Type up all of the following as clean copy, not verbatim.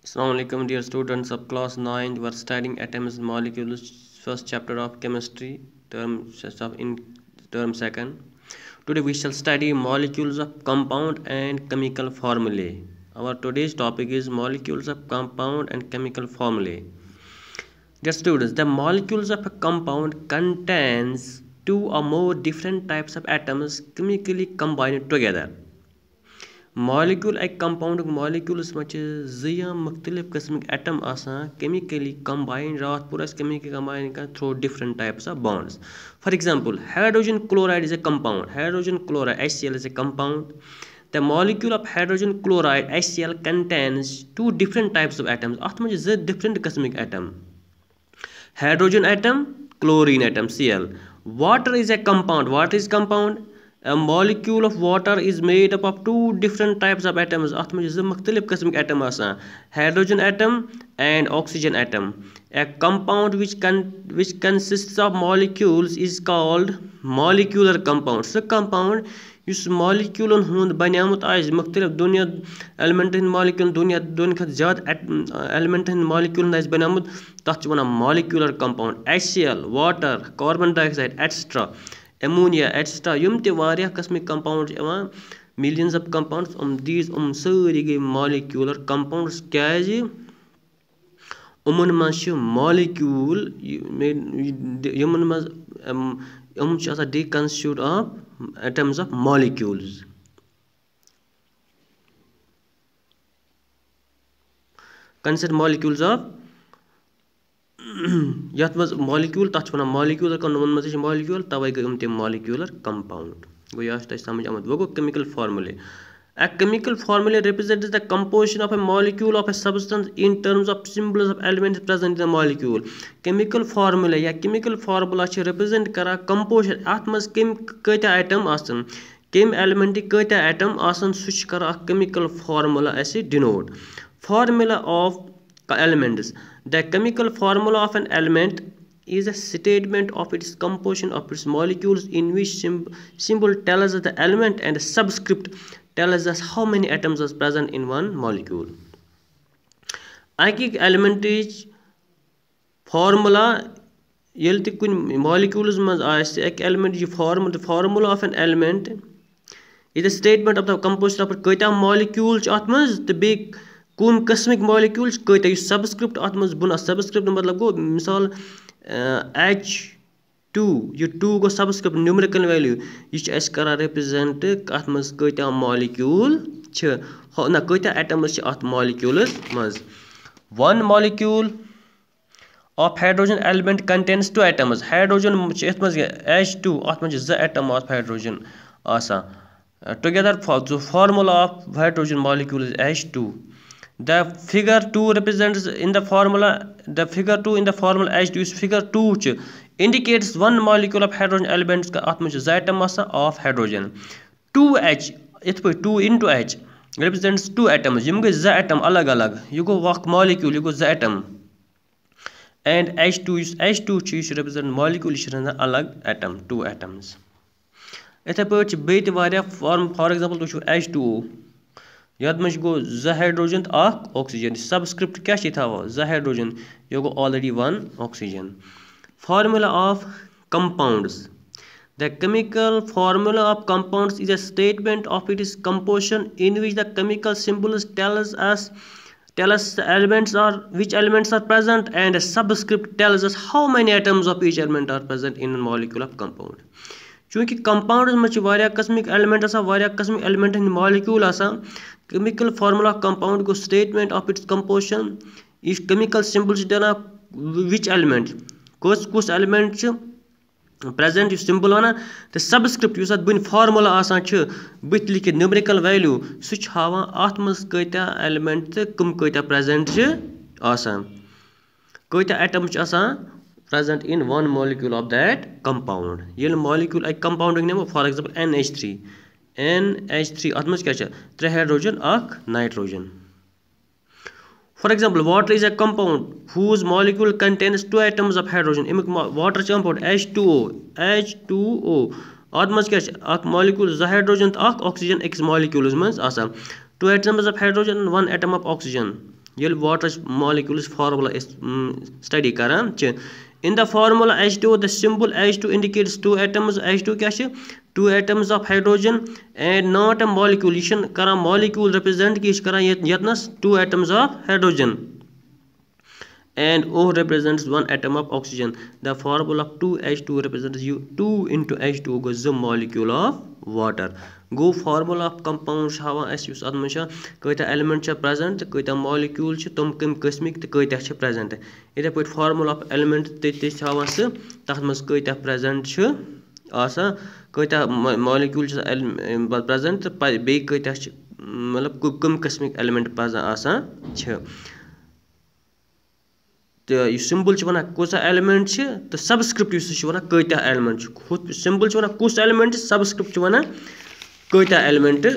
Assalamu alaikum dear students of class 9. We are studying atoms and molecules, first chapter of chemistry, in term 2nd. Today we shall study molecules of compound and chemical formulae. Our today's topic is molecules of compound and chemical formulae. Dear students, the molecules of a compound contains two or more different types of atoms chemically combined together. Molecule एक compound molecules में ज़िया मुख्तलिफ किस्म के atom आसान chemically combined रात पूरा chemically combine का through different types of bonds. For example, hydrogen chloride is a compound. Hydrogen chloride HCl is a compound. The molecule of hydrogen chloride HCl contains two different types of atoms. आठ में ज़ different किस्म के atom. Hydrogen atom, chlorine atom Cl. Water is a compound. Water is compound. A molecule of water is made up of two different types of atoms. अथ में ज़ मुख्तलिफ किस्म के atom आसान. Hydrogen atom and oxygen atom. A compound which consists of molecules is called molecular compound. सो compound युस moleculen हुंद बनियामुत आइज मुख्तलिफ दुनिया element हिंद molecule दुनिया खत ज़्यादा element हिंद molecule आइज बनियामुत तथ च वनान molecular compound. HCl, water, carbon dioxide, etc. ammonia, etc. Yum te variah qismik compounds evan millions of compounds these sari gay molecular compounds kyazi umun mans molecule yumun mans ch asa deconstitute of atoms of molecules. Consider molecules of यथ मज molecule तथ one molecular कौन मज molecule तवे गई ते molecular compound गो यह समझ आमद वो केमिकल फार्मूले. A chemical formula represents the composition of a molecule of a substance in terms of symbols of elements present in the molecule. Chemical formula या chemical formula च represent करा composition आत मज केम कता atom आसन केम element कता atom आसन सुच करा chemical formula ऐसे denote. Formula of elements. The chemical formula of an element is a statement of its composition of its molecules in which symbol tells us the element and subscript tells us how many atoms are present in one molecule. एक element formula yel te kun molecules maz aise ek element ye formula of an element is a statement of the composition of kata molecules atmaz the big कौन किस्मिक molecules कत subscript अत मज बुन subscript मतलब गो मिसाल H2 ये 2 गो subscript numerical value यह करा रिप्रेजेंट अत मज कत मॉलिक्यूल ना कत एटम्स अत मॉलिक्यूलस मज. One molecule of hydrogen element contains two atoms. Hydrogen इत मज H2 अत मज ज एटम ऑफ हाइड्रोजन आसान together the formula of hydrogen molecule is H2. The figure 2 represents in the formula H2 is figure 2 indicates one molecule of hydrogen elements का आत्म z atom of hydrogen. 2H इत पे 2 into H represents 2 atoms यम गए z atom अलग अलग ये गो वक molecule ये गो z atom and H2 चीज represent molecule ये अलग atom 2 atoms. इथे पे बेत वारिया form for example तो H2O याद मज गो ज हाइड्रोजन अख ऑक्सीजन सबस्क्रिप्ट क्या था ज हाइड्रोजन ये गो already one oxygen. Formula of compounds. The chemical formula of compounds is a statement of its composition in which the chemical symbols tells us elements are which elements are present and a subscript tells us how many atoms of each element are present in a molecule of compound. चूँकि compound में वारिया किस्मिक element आसा वारिया किस्मिक element molecule आसा chemical formula compound को statement of its composition इस chemical symbols देना which element कुछ element present symbol one तो subscript use बुन फार्मूला आसान बुत लिखित न्यूमेरिकल वैल्यू सह हावान अत मज कत्या एलिमेंट तो कम कत्या प्रेजेंट आसान कत्या एटम आसान present in one molecule of that compound. ये molecule एक compound Nemo for example NH3 अत मज क्या 3 हाइड्रोजन अख nitrogen. For example, water is a compound whose molecule contains 2 atoms of hydrogen. इमिक water compound H2O अत मज क्या अख molecule ज हाइड्रोजन अख ऑक्सीजन एक्स molecules मज आसान 2 atoms of hydrogen and 1 atom of oxygen. येल वाटर मॉलिक्यूल्स फार्मूला स्टडी करान च in the formula H2 the symbol H2 indicates two atoms H2 क्या छे two atoms of hydrogen and not a molecule ये छन करा molecule represent की करा यतनस two atoms of hydrogen and O represents one atom of oxygen. The formula of 2H2 represents you 2 into H2 goes the molecule of water. Go formula of compounds hawa as use admisha kaita element cha present kaita molecule cha tum kim qismik te kaita cha present. Ida put formula of element te hawa se taht mas kaita present cha asa kaita molecule cha present be kaita matlab kim qismik element present asa cha तो symbol one Kausa element तो subscript one कत element symbol one कुछ element subscript one कत element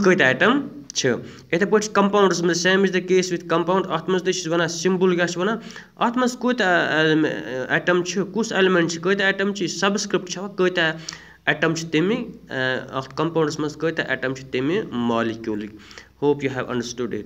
कत atom इथे पे compounds में same is the case with compound अत मज वन सिंबल क्या वन अत मज कत एटम कुछ एलिमेंट कत एटम सबस्क्रिप्ट कत एटम तमि कंपाउंडस मज कत एटम तमि molecule hope you have understood it